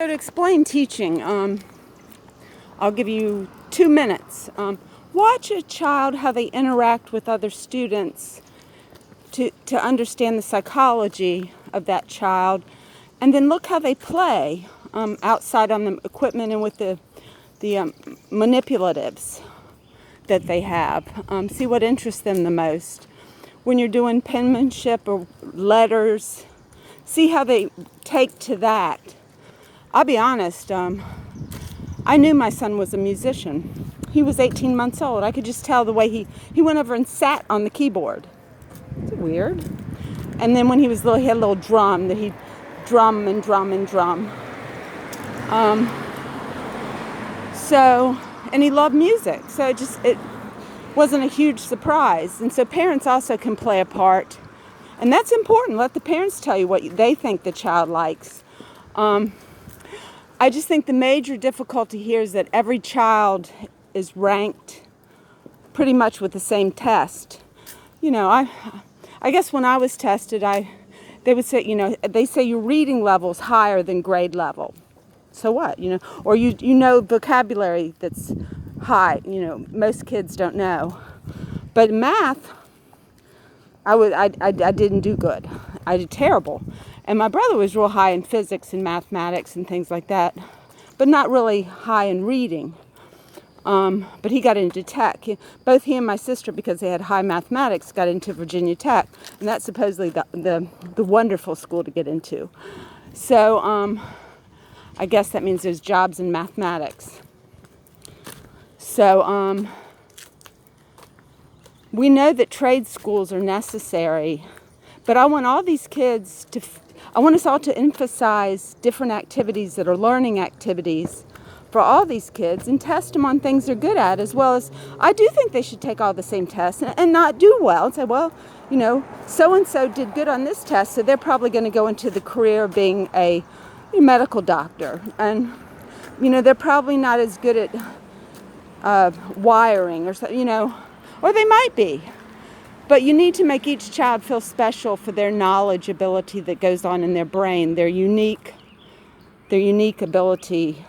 To explain teaching, I'll give you 2 minutes. Watch a child, how they interact with other students to understand the psychology of that child, and then look how they play outside on the equipment and with the manipulatives that they have. See what interests them the most. When you're doing penmanship or letters, see how they take to that. I'll be honest, I knew my son was a musician. He was 18 months old. I could just tell the way he went over and sat on the keyboard. It's weird. And then when he was little, he had a little drum that he'd drum and drum and drum. And he loved music. So it wasn't a huge surprise. And so parents also can play a part. And that's important. Let the parents tell you what they think the child likes. I just think the major difficulty here is that every child is ranked pretty much with the same test. You know, I guess when I was tested, they would say, they say your reading level is higher than grade level. So what, or you know vocabulary that's high, most kids don't know. But math, I didn't do good. I did terrible. And my brother was real high in physics and mathematics and things like that, but not really high in reading. But he got into tech. Both he and my sister, because they had high mathematics, got into Virginia Tech, and that's supposedly the wonderful school to get into. So I guess that means there's jobs in mathematics. So we know that trade schools are necessary, but I want all these kids I want us all to emphasize different activities that are learning activities for all these kids and test them on things they're good at, as well as I do think they should take all the same tests and not do well and say, well, so-and-so did good on this test, so they're probably going to go into the career of being a medical doctor. And, they're probably not as good at wiring or so, or they might be. But you need to make each child feel special for their knowledge ability that goes on in their brain, their unique ability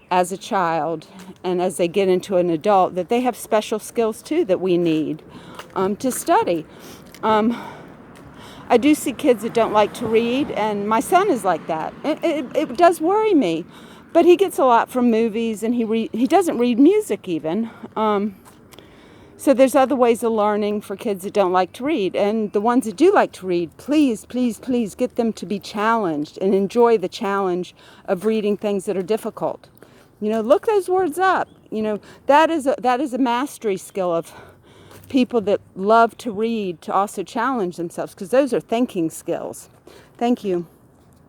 as a child, and as they get into an adult, that they have special skills too that we need to study. I do see kids that don't like to read, and my son is like that. It does worry me, but he gets a lot from movies, and he doesn't read music even. So there's other ways of learning for kids that don't like to read. And the ones that do like to read, please, please, please get them to be challenged and enjoy the challenge of reading things that are difficult. Look those words up. That is a mastery skill of people that love to read, to also challenge themselves, because those are thinking skills. Thank you.